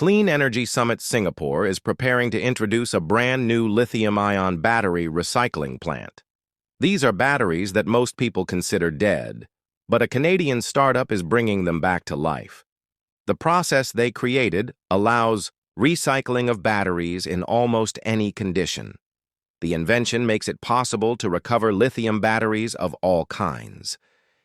Clean Energy Summit Singapore is preparing to introduce a brand new lithium-ion battery recycling plant. These are batteries that most people consider dead, but a Canadian startup is bringing them back to life. The process they created allows recycling of batteries in almost any condition. The invention makes it possible to recover lithium batteries of all kinds.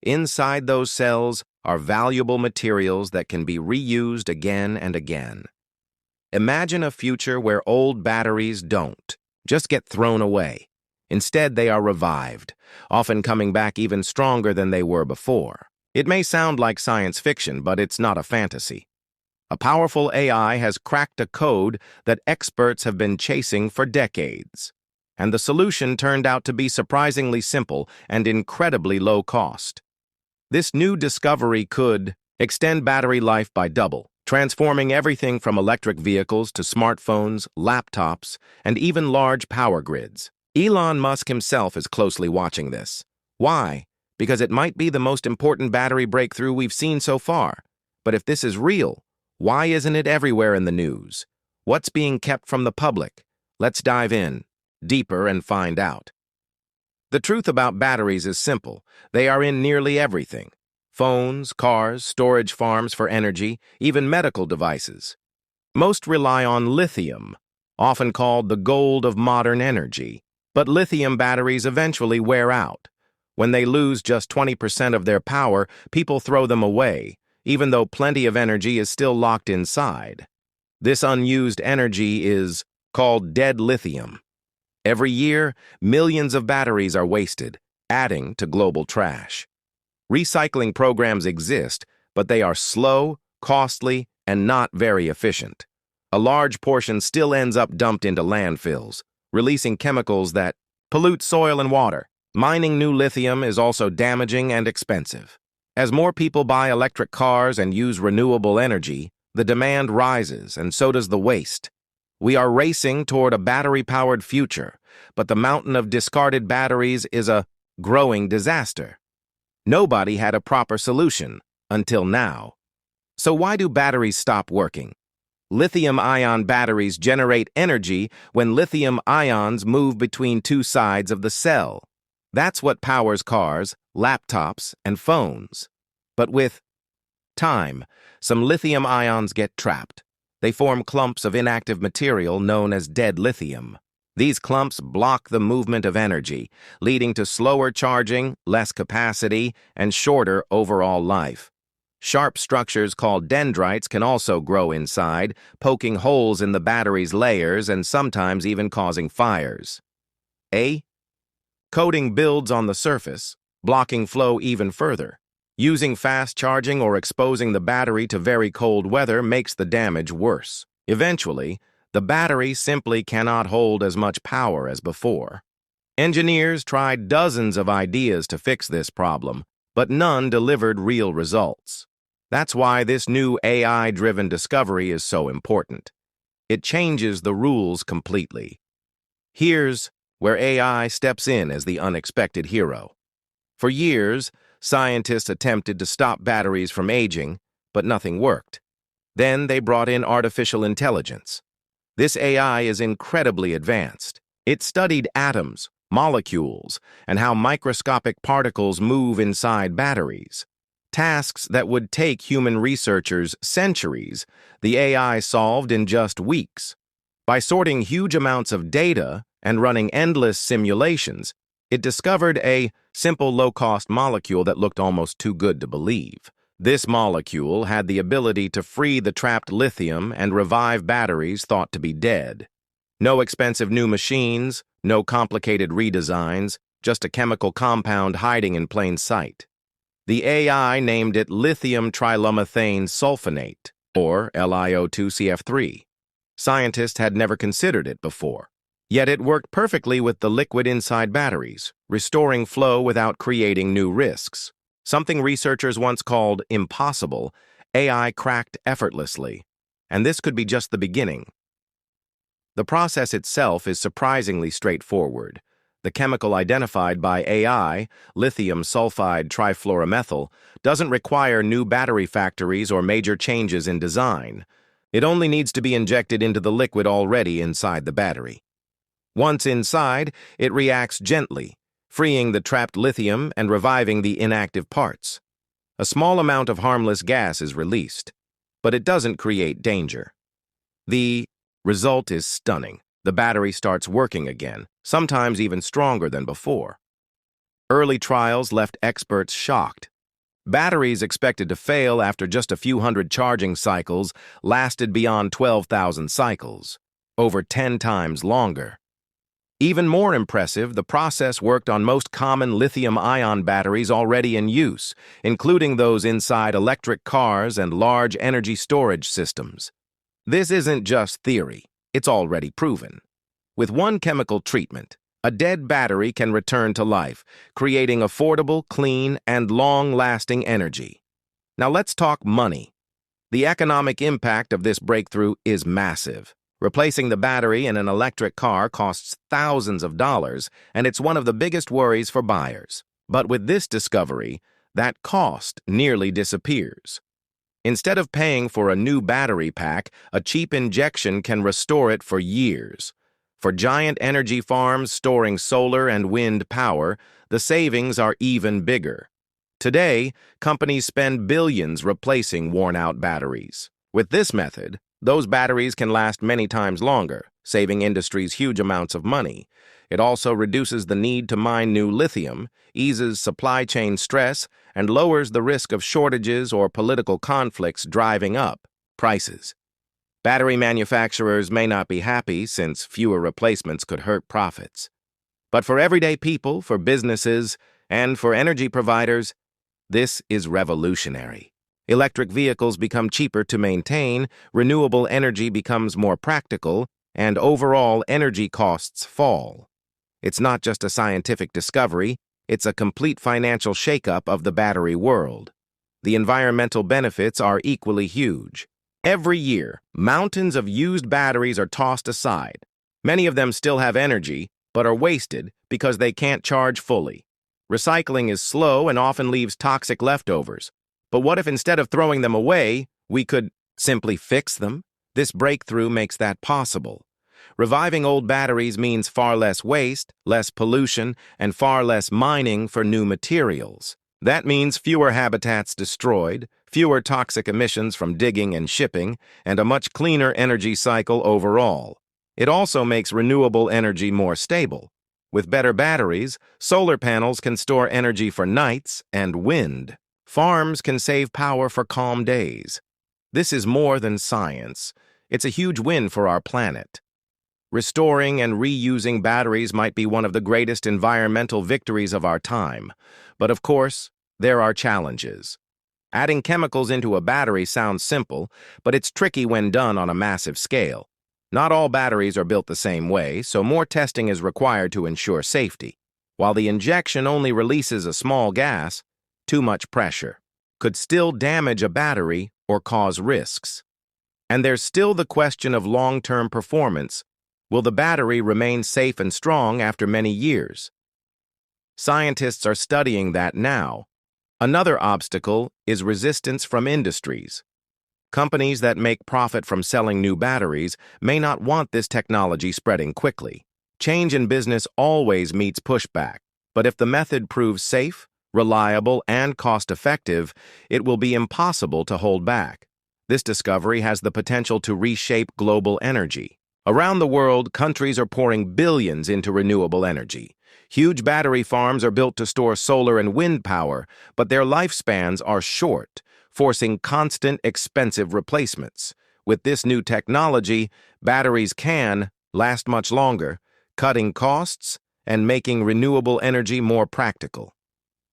Inside those cells are valuable materials that can be reused again and again. Imagine a future where old batteries don't just get thrown away. Instead, they are revived, often coming back even stronger than they were before. It may sound like science fiction, but it's not a fantasy. A powerful AI has cracked a code that experts have been chasing for decades. And the solution turned out to be surprisingly simple and incredibly low cost. This new discovery could extend battery life by double, transforming everything from electric vehicles to smartphones, laptops, and even large power grids. Elon Musk himself is closely watching this. Why? Because it might be the most important battery breakthrough we've seen so far. But if this is real, why isn't it everywhere in the news? What's being kept from the public? Let's dive in deeper and find out. The truth about batteries is simple. They are in nearly everything. Phones, cars, storage farms for energy, even medical devices. Most rely on lithium, often called the gold of modern energy. But lithium batteries eventually wear out. When they lose just 20% of their power, people throw them away, even though plenty of energy is still locked inside. This unused energy is called dead lithium. Every year, millions of batteries are wasted, adding to global trash. Recycling programs exist, but they are slow, costly, and not very efficient. A large portion still ends up dumped into landfills, releasing chemicals that pollute soil and water. Mining new lithium is also damaging and expensive. As more people buy electric cars and use renewable energy, the demand rises, and so does the waste. We are racing toward a battery-powered future, but the mountain of discarded batteries is a growing disaster. Nobody had a proper solution until now. So why do batteries stop working? Lithium-ion batteries generate energy when lithium ions move between two sides of the cell. That's what powers cars, laptops, and phones. But with time, some lithium ions get trapped. They form clumps of inactive material known as dead lithium. These clumps block the movement of energy, leading to slower charging, less capacity, and shorter overall life. Sharp structures called dendrites can also grow inside, poking holes in the battery's layers and sometimes even causing fires. A coating builds on the surface, blocking flow even further. Using fast charging or exposing the battery to very cold weather makes the damage worse. Eventually, the battery simply cannot hold as much power as before. Engineers tried dozens of ideas to fix this problem, but none delivered real results. That's why this new AI-driven discovery is so important. It changes the rules completely. Here's where AI steps in as the unexpected hero. For years, scientists attempted to stop batteries from aging, but nothing worked. Then they brought in artificial intelligence. This AI is incredibly advanced. It studied atoms, molecules, and how microscopic particles move inside batteries. Tasks that would take human researchers centuries, the AI solved in just weeks. By sorting huge amounts of data and running endless simulations, it discovered a simple low-cost molecule that looked almost too good to believe. This molecule had the ability to free the trapped lithium and revive batteries thought to be dead. No expensive new machines, no complicated redesigns, just a chemical compound hiding in plain sight. The AI named it lithium trilumethane sulfonate, or LiO2CF3. Scientists had never considered it before. Yet it worked perfectly with the liquid inside batteries, restoring flow without creating new risks. Something researchers once called impossible, AI cracked effortlessly. And this could be just the beginning. The process itself is surprisingly straightforward. The chemical identified by AI, lithium sulfide trifluoromethyl, doesn't require new battery factories or major changes in design. It only needs to be injected into the liquid already inside the battery. Once inside, it reacts gently, freeing the trapped lithium and reviving the inactive parts. A small amount of harmless gas is released, but it doesn't create danger. The result is stunning. The battery starts working again, sometimes even stronger than before. Early trials left experts shocked. Batteries expected to fail after just a few hundred charging cycles lasted beyond 12,000 cycles, over 10 times longer. Even more impressive, the process worked on most common lithium-ion batteries already in use, including those inside electric cars and large energy storage systems. This isn't just theory, it's already proven. With one chemical treatment, a dead battery can return to life, creating affordable, clean, and long-lasting energy. Now let's talk money. The economic impact of this breakthrough is massive. Replacing the battery in an electric car costs thousands of dollars, and it's one of the biggest worries for buyers. But with this discovery, that cost nearly disappears. Instead of paying for a new battery pack, a cheap injection can restore it for years. For giant energy farms storing solar and wind power, the savings are even bigger. Today, companies spend billions replacing worn-out batteries. With this method, those batteries can last many times longer, saving industries huge amounts of money. It also reduces the need to mine new lithium, eases supply chain stress, and lowers the risk of shortages or political conflicts driving up prices. Battery manufacturers may not be happy since fewer replacements could hurt profits. But for everyday people, for businesses, and for energy providers, this is revolutionary. Electric vehicles become cheaper to maintain, renewable energy becomes more practical, and overall energy costs fall. It's not just a scientific discovery, it's a complete financial shakeup of the battery world. The environmental benefits are equally huge. Every year, mountains of used batteries are tossed aside. Many of them still have energy, but are wasted because they can't charge fully. Recycling is slow and often leaves toxic leftovers. But what if instead of throwing them away, we could simply fix them? This breakthrough makes that possible. Reviving old batteries means far less waste, less pollution, and far less mining for new materials. That means fewer habitats destroyed, fewer toxic emissions from digging and shipping, and a much cleaner energy cycle overall. It also makes renewable energy more stable. With better batteries, solar panels can store energy for nights, and wind. Farms can save power for calm days. This is more than science. It's a huge win for our planet. Restoring and reusing batteries might be one of the greatest environmental victories of our time. But of course, there are challenges. Adding chemicals into a battery sounds simple, but it's tricky when done on a massive scale. Not all batteries are built the same way, so more testing is required to ensure safety. While the injection only releases a small gas, too much pressure could still damage a battery or cause risks. And there's still the question of long-term performance. Will the battery remain safe and strong after many years? Scientists are studying that now. Another obstacle is resistance from industries. Companies that make profit from selling new batteries may not want this technology spreading quickly. Change in business always meets pushback, but if the method proves safe, reliable, and cost-effective, it will be impossible to hold back. This discovery has the potential to reshape global energy. Around the world, countries are pouring billions into renewable energy. Huge battery farms are built to store solar and wind power, but their lifespans are short, forcing constant, expensive replacements. With this new technology, batteries can last much longer, cutting costs and making renewable energy more practical.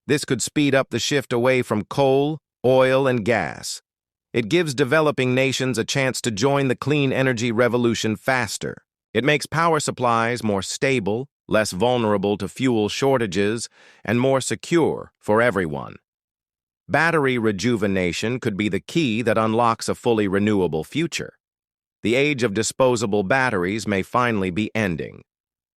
This could speed up the shift away from coal, oil, and gas. It gives developing nations a chance to join the clean energy revolution faster. It makes power supplies more stable, less vulnerable to fuel shortages, and more secure for everyone. Battery rejuvenation could be the key that unlocks a fully renewable future. The age of disposable batteries may finally be ending.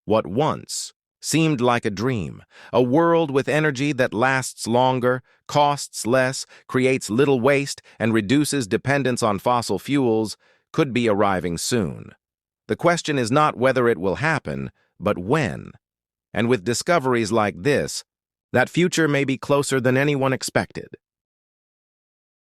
What once seemed like a dream, a world with energy that lasts longer, costs less, creates little waste, and reduces dependence on fossil fuels, could be arriving soon. The question is not whether it will happen, but when. And with discoveries like this, that future may be closer than anyone expected.